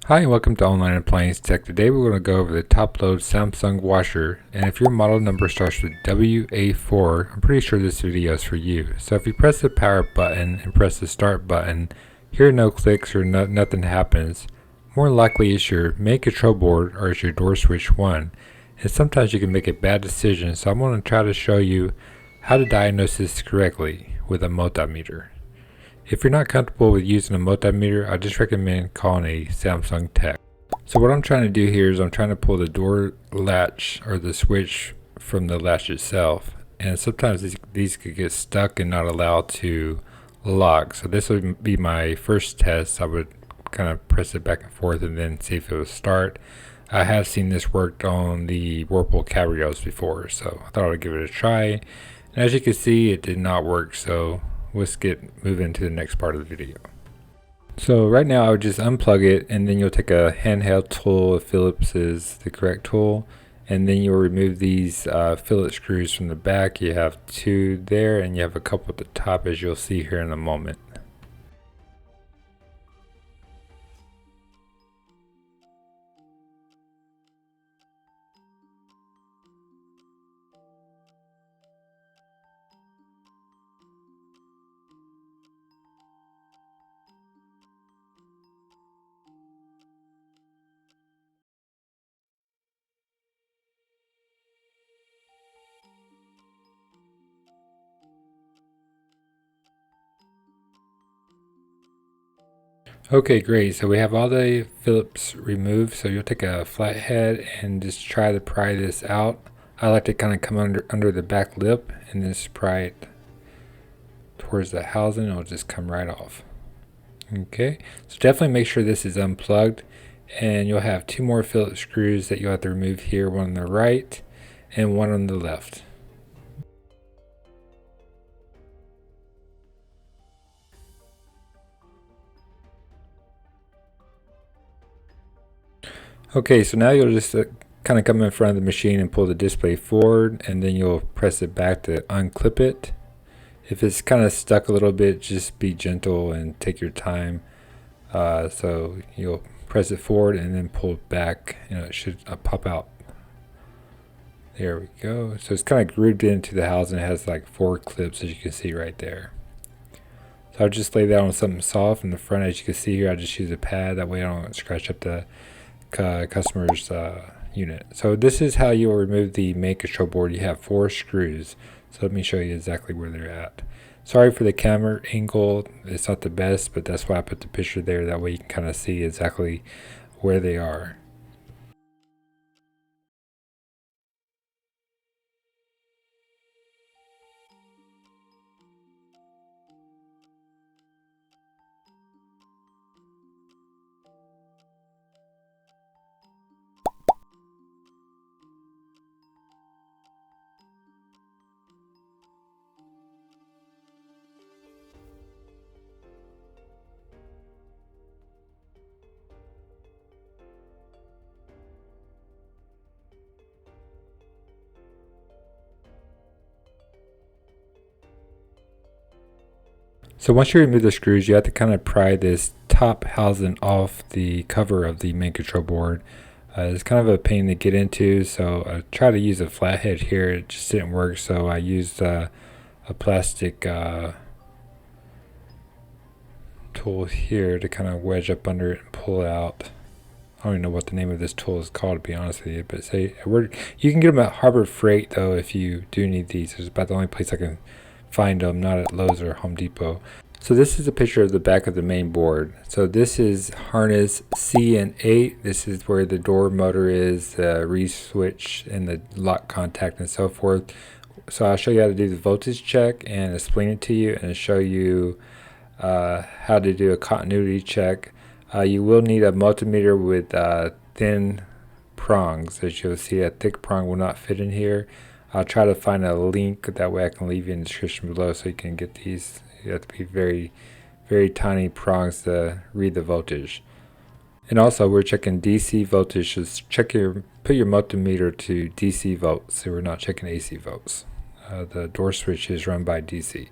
Hi and welcome to Online Appliance Tech. Today we're going to go over the top load Samsung washer, and if your model number starts with WA4, I'm pretty sure this video is for you. So if you press the power button and press the start button, here no clicks or nothing happens. More likely it's your main control board or it's your door switch 1, and sometimes you can make a bad decision, so I'm going to try to show you how to diagnose this correctly with a multimeter. If you're not comfortable with using a multimeter, I just recommend calling a Samsung tech. So what I'm trying to do here is I'm trying to pull the door latch or the switch from the latch itself, and sometimes these could get stuck and not allowed to lock. So this would be my first test. I would kind of press it back and forth and then see if it would start. I have seen this worked on the Whirlpool Cabrios before, so I thought I would give it a try. And as you can see, it did not work, so let's move into the next part of the video. So right now I would just unplug it, and then you'll take a handheld tool if Phillips is the correct tool, and then you'll remove these fillet screws from the back. You have 2 there and you have a couple at the top, as you'll see here in a moment. Okay, great. So we have all the Phillips removed. So you'll take a flathead and just try to pry this out. I like to kind of come under the back lip and just pry it towards the housing. It'll just come right off. Okay, so definitely make sure this is unplugged, and you'll have 2 more Phillips screws that you'll have to remove here, one on the right and one on the left. Okay, so now you'll just kind of come in front of the machine and pull the display forward, and then you'll press it back to unclip it. If it's kind of stuck a little bit, just be gentle and take your time. So you'll press it forward and then pull it back, and it should pop out. There we go. So it's kind of grooved into the housing. It has like 4 clips, as you can see right there. So I'll just lay that on something soft in the front. As you can see here, I just use a pad. That way I don't scratch up the customer's unit. So this is how you'll remove the main control board. You have 4 screws. So let me show you exactly where they're at. Sorry for the camera angle. It's not the best, but that's why I put the picture there. That way you can kind of see exactly where they are. So once you remove the screws, you have to kind of pry this top housing off the cover of the main control board. It's kind of a pain to get into, so I tried to use a flathead here. It just didn't work, so I used a plastic tool here to kind of wedge up under it and pull it out. I don't even know what the name of this tool is called, to be honest with you, but you can get them at Harbor Freight though if you do need these. It's about the only place I can find them, not at Lowe's or Home Depot. So this is a picture of the back of the main board. So this is harness C and 8. This is where the door motor is, the reed switch and the lock contact and so forth. So I'll show you how to do the voltage check and explain it to you, and show you how to do a continuity check. You will need a multimeter with thin prongs. As you'll see, a thick prong will not fit in here. I'll try to find a link, that way I can leave you in the description below so you can get these. You have to be very, very tiny prongs to read the voltage. And also we're checking DC voltage. Just put your multimeter to DC volts, so we're not checking AC volts. The door switch is run by DC.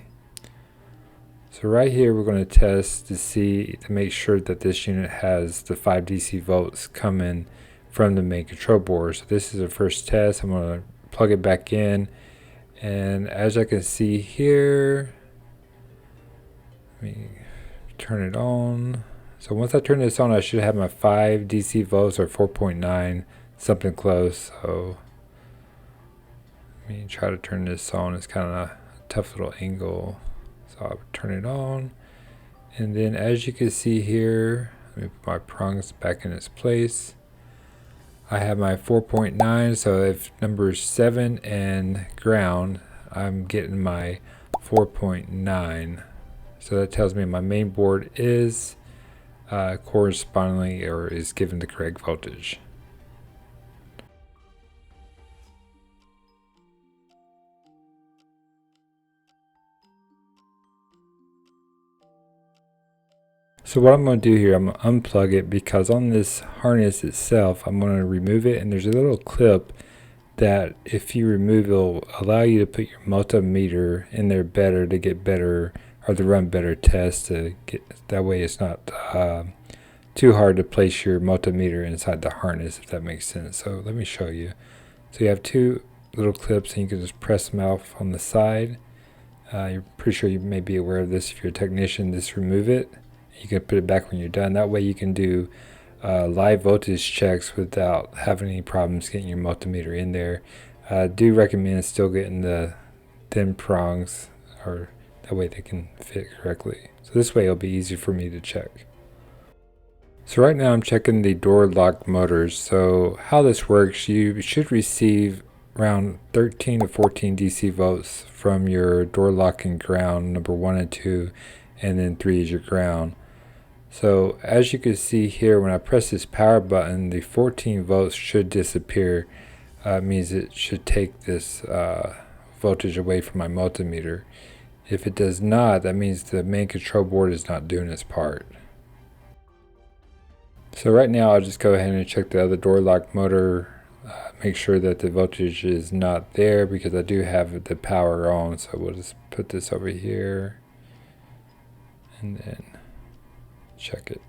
So right here we're going to test to make sure that this unit has the 5 DC volts coming from the main control board. So this is the first test. I'm going to plug it back in, and as I can see here, let me turn it on. So once I turn this on, I should have my 5 DC volts, or 4.9, something close. So let me try to turn this on. It's kind of a tough little angle. So I'll turn it on, and then as you can see here, let me put my prongs back in its place. I have my 4.9, so if number 7 and ground, I'm getting my 4.9. So that tells me my main board is correspondingly, or is given the correct voltage. So what I'm going to do here, I'm going to unplug it, because on this harness itself, I'm going to remove it, and there's a little clip that if you remove, it'll allow you to put your multimeter in there better, to get better, or to run better tests, to get that way it's not too hard to place your multimeter inside the harness, if that makes sense. So let me show you. So you have 2 little clips, and you can just press them off on the side. You're pretty sure you may be aware of this if you're a technician. Just remove it. You can put it back when you're done. That way you can do live voltage checks without having any problems getting your multimeter in there. I do recommend still getting the thin prongs, or that way they can fit correctly. So this way it'll be easy for me to check. So right now I'm checking the door lock motors. So how this works, you should receive around 13 to 14 DC volts from your door lock and ground, number 1 and 2, and then 3 is your ground. So as you can see here, when I press this power button, the 14 volts should disappear. Means it should take this voltage away from my multimeter. If it does not, that means the main control board is not doing its part. So right now I'll just go ahead and check the other door lock motor, make sure that the voltage is not there, because I do have the power on. So we'll just put this over here and then check it.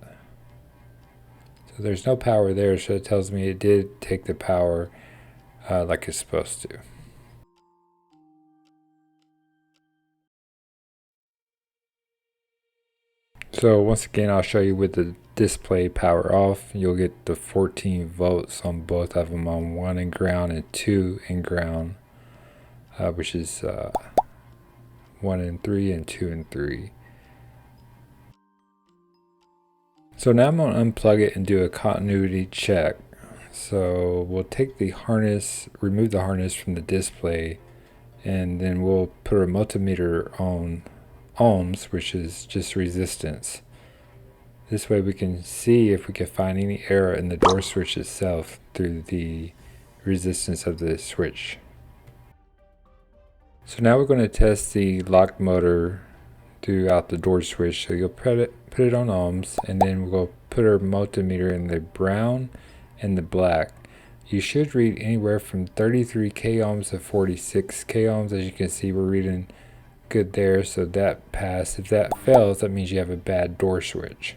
So there's no power there, so it tells me it did take the power like it's supposed to. So once again, I'll show you with the display power off, you'll get the 14 volts on both of them, on 1 in ground and 2 in ground, which is 1 in 3 and 2 in 3. So now I'm going to unplug it and do a continuity check. So we'll take the harness, remove the harness from the display, and then we'll put our multimeter on ohms, which is just resistance. This way we can see if we can find any error in the door switch itself through the resistance of the switch. So now we're going to test the lock motor throughout the door switch. So you'll put it on ohms, and then we'll put our multimeter in the brown and the black. You should read anywhere from 33 k ohms to 46 k ohms. As you can see, we're reading good there, so that passed. If that fails, that means you have a bad door switch.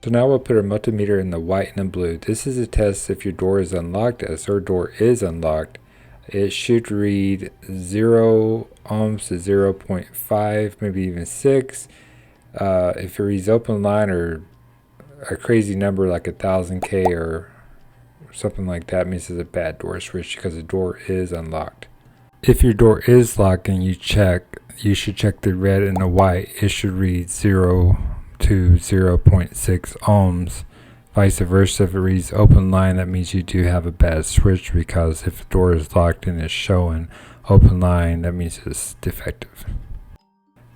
So now we'll put our multimeter in the white and the blue. This is a test if your door is unlocked. As our door is unlocked, it should read 0 ohms to 0.5, maybe even 6. If it reads open line or a crazy number like 1000 K or something like that, means it's a bad door switch because the door is unlocked. If your door is locked and you should check the red and the white. It should read 0 to 0.6 ohms. Vice versa, if it reads open line, that means you do have a bad switch, because if the door is locked and it's showing open line, that means it's defective.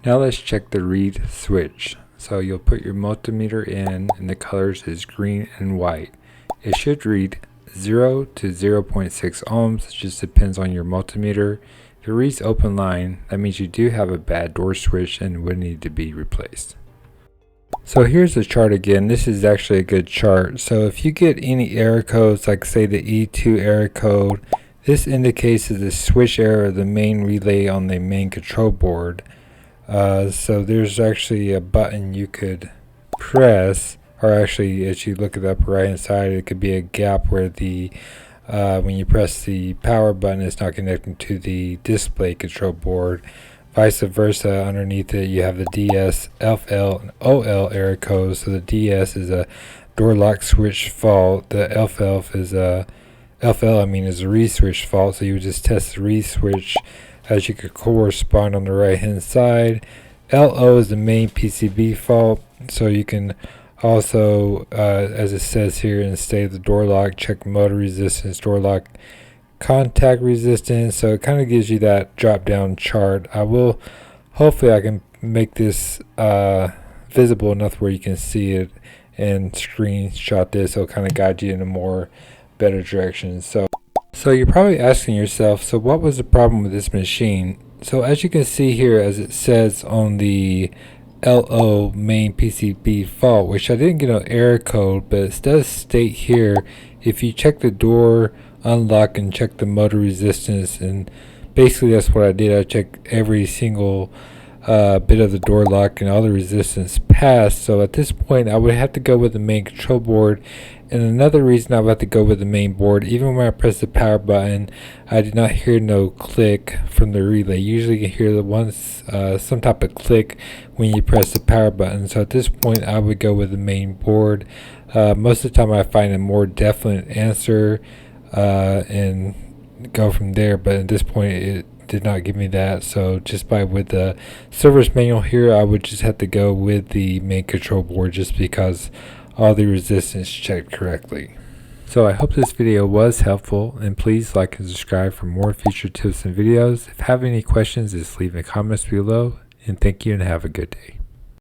Now let's check the read switch. So you'll put your multimeter in, and the colors is green and white. It should read 0 to 0.6 ohms. It just depends on your multimeter. If it reads open line, that means you do have a bad door switch and would need to be replaced. So here's the chart again. This is actually a good chart. So if you get any error codes, like say the E2 error code, this indicates the switch error of the main relay on the main control board. So there's actually a button you could press, or actually as you look at the upper right hand side, it could be a gap where the when you press the power button, it's not connecting to the display control board. Vice versa, underneath it you have the DS, FL, and OL error codes. So the DS is a door lock switch fault. The FL is a is a reed switch fault. So you would just test the reed switch as you could correspond on the right hand side. LO is the main PCB fault. So you can also, as it says here, instead of the door lock, check motor resistance, door lock contact resistance. So it kind of gives you that drop down chart. Hopefully I can make this visible enough where you can see it and screenshot this. So it'll kind of guide you in a more better direction. So you're probably asking yourself, so what was the problem with this machine? So as you can see here, as it says on the LO main PCB fault, which I didn't get an error code, but it does state here, if you check the door unlock and check the motor resistance, and basically that's what I did. I checked every single bit of the door lock and all the resistance passed. So at this point I would have to go with the main control board. And another reason I would have to go with the main board, even when I press the power button, I did not hear no click from the relay. Usually you can hear some type of click when you press the power button. So at this point I would go with the main board. Most of the time I find a more definite answer and go from there, but at this point it did not give me that. So just with the service manual here, I would just have to go with the main control board, just because all the resistance checked correctly. So I hope this video was helpful, and please like and subscribe for more future tips and videos. If you have any questions, just leave in the comments below, and thank you and have a good day.